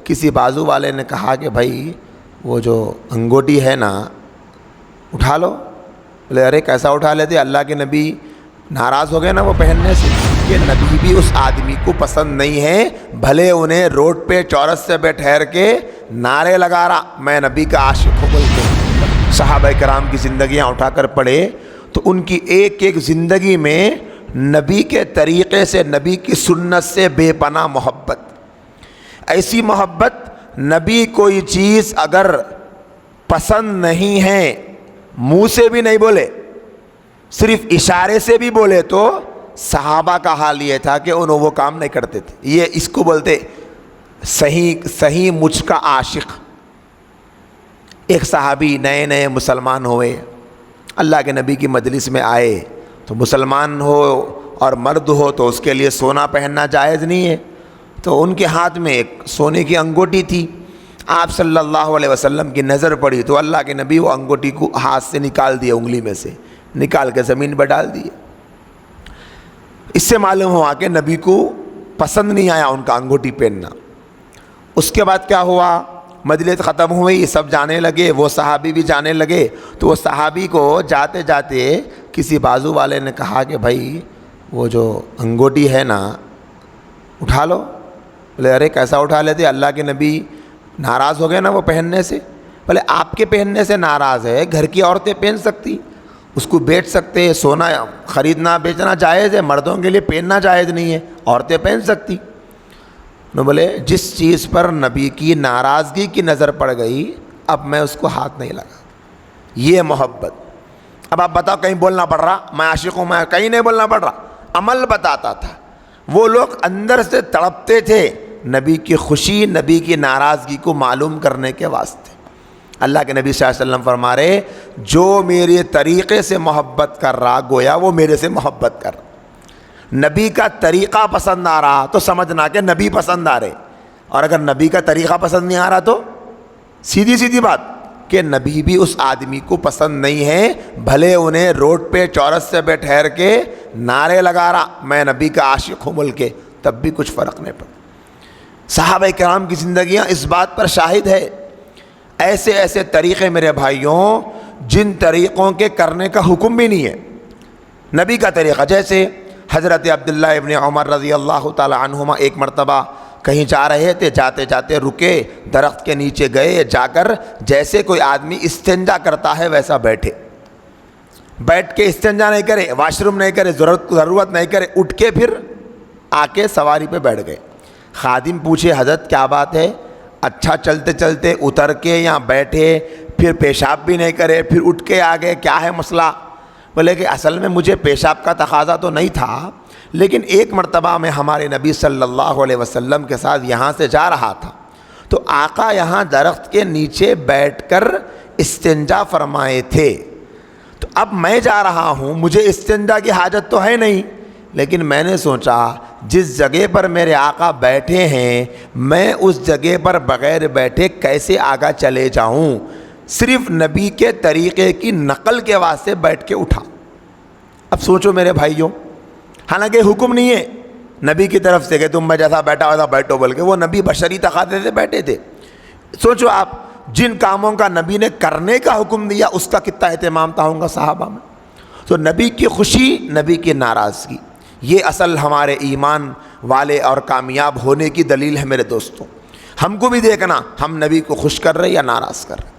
کسی بازو والے نے کہا کہ بھائی وہ جو انگوٹی ہے نا اٹھا لو. بولے ارے کیسا اٹھا لیتے, اللہ کے نبی ناراض ہو گئے نا وہ پہننے سے. کہ نبی بھی اس آدمی کو پسند نہیں ہے, بھلے انہیں روڈ پہ چورس سے پہ ٹھہر کے نعرے لگا رہا میں نبی کا عاشق ہوں بول کے. صحابہ کرام کی زندگیاں اٹھا کر پڑھے تو ان کی ایک ایک زندگی میں نبی کے طریقے سے, نبی کی سنت سے بے پناہ محبت. ایسی محبت نبی کوئی چیز اگر پسند نہیں ہے منہ سے بھی نہیں بولے, صرف اشارے سے بھی بولے تو صحابہ کا حال یہ تھا کہ انہوں وہ کام نہیں کرتے تھے. یہ اس کو بولتے صحیح مجھ کا عاشق. ایک صحابی نئے نئے مسلمان ہوئے, اللہ کے نبی کی مجلس میں آئے تو مسلمان ہو اور مرد ہو تو اس کے لیے سونا پہننا جائز نہیں ہے, تو ان کے ہاتھ میں ایک سونے کی انگوٹی تھی. آپ صلی اللہ علیہ وسلم کی نظر پڑی تو اللہ کے نبی وہ انگوٹی کو ہاتھ سے نکال دیے, انگلی میں سے نکال کے زمین پر ڈال دیے. اس سے معلوم ہوا کہ نبی کو پسند نہیں آیا ان کا انگوٹی پہننا. اس کے بعد کیا ہوا, مجلس ختم ہوئی, سب جانے لگے, وہ صحابی بھی جانے لگے. تو وہ صحابی کو جاتے جاتے کسی بازو والے نے کہا کہ بھائی وہ جو انگوٹی ہے نا اٹھا لو. بولے ارے کیسا اٹھا لیتے, اللہ کے نبی ناراض ہو گئے نا وہ پہننے سے. بولے آپ کے پہننے سے ناراض ہے, گھر کی عورتیں پہن سکتی, اس کو بیچ سکتے, سونا خریدنا بیچنا جائز ہے, مردوں کے لیے پہننا جائز نہیں ہے, عورتیں پہن سکتی. بولے جس چیز پر نبی کی ناراضگی کی نظر پڑ گئی اب میں اس کو ہاتھ نہیں لگا. یہ محبت. اب آپ بتاؤ کہیں بولنا پڑ رہا میں عاشق ہوں, میں کہیں نہیں بولنا پڑ رہا, عمل بتاتا تھا. وہ لوگ اندر سے تڑپتے تھے نبی کی خوشی, نبی کی ناراضگی کو معلوم کرنے کے واسطے. اللہ کے نبی صلی اللہ علیہ وسلم فرما رہے جو میرے طریقے سے محبت کر رہا گویا وہ میرے سے محبت کر رہا. نبی کا طریقہ پسند آ رہا تو سمجھنا کہ نبی پسند آ رہے, اور اگر نبی کا طریقہ پسند نہیں آ رہا تو سیدھی بات کہ نبی بھی اس آدمی کو پسند نہیں ہے, بھلے انہیں روڈ پہ چورس سے پہ ٹھہر کے نعرے لگا رہا میں نبی کا عاشق ہوں بول کے, تب بھی کچھ فرق نہیں پڑا. صحابہ کرام کی زندگیاں اس بات پر شاہد ہے. ایسے ایسے طریقے میرے بھائیوں جن طریقوں کے کرنے کا حکم بھی نہیں ہے نبی کا طریقہ. جیسے حضرت عبداللہ ابن عمر رضی اللہ تعالی عنہما ایک مرتبہ کہیں جا رہے تھے, جاتے جاتے رکے, درخت کے نیچے گئے, جا کر جیسے کوئی آدمی استنجا کرتا ہے ویسا بیٹھے, بیٹھ کے استنجا نہیں کرے, واش روم نہیں کرے, ضرورت نہیں کرے, اٹھ کے پھر آ کے سواری پہ بیٹھ گئے. خادم پوچھے حضرت کیا بات ہے, اچھا چلتے چلتے اتر کے یہاں بیٹھے, پھر پیشاب بھی نہیں کرے, پھر اٹھ کے آ گئے, کیا ہے مسئلہ؟ بولے کہ اصل میں مجھے پیشاب کا تقاضا تو نہیں تھا, لیکن ایک مرتبہ میں ہمارے نبی صلی اللہ علیہ وسلم کے ساتھ یہاں سے جا رہا تھا تو آقا یہاں درخت کے نیچے بیٹھ کر استنجا فرمائے تھے, تو اب میں جا رہا ہوں, مجھے استنجا کی حاجت تو ہے نہیں, لیکن میں نے سوچا جس جگہ پر میرے آقا بیٹھے ہیں میں اس جگہ پر بغیر بیٹھے کیسے آگے چلے جاؤں, صرف نبی کے طریقے کی نقل کے واسطے بیٹھ کے اٹھا. اب سوچو میرے بھائیوں, حالانکہ حکم نہیں ہے نبی کی طرف سے کہ تم میں جیسا بیٹھا ہوا تھا بیٹھو بول کے, وہ نبی بشری تقاضے سے بیٹھے تھے. سوچو آپ جن کاموں کا نبی نے کرنے کا حکم دیا اس کا کتنا اہتمام تھا ہوں گا صحابہ میں. تو نبی کی خوشی, نبی کی ناراضگی, یہ اصل ہمارے ایمان والے اور کامیاب ہونے کی دلیل ہے میرے دوستوں. ہم کو بھی دیکھنا ہم نبی کو خوش کر رہے یا ناراض کر رہے.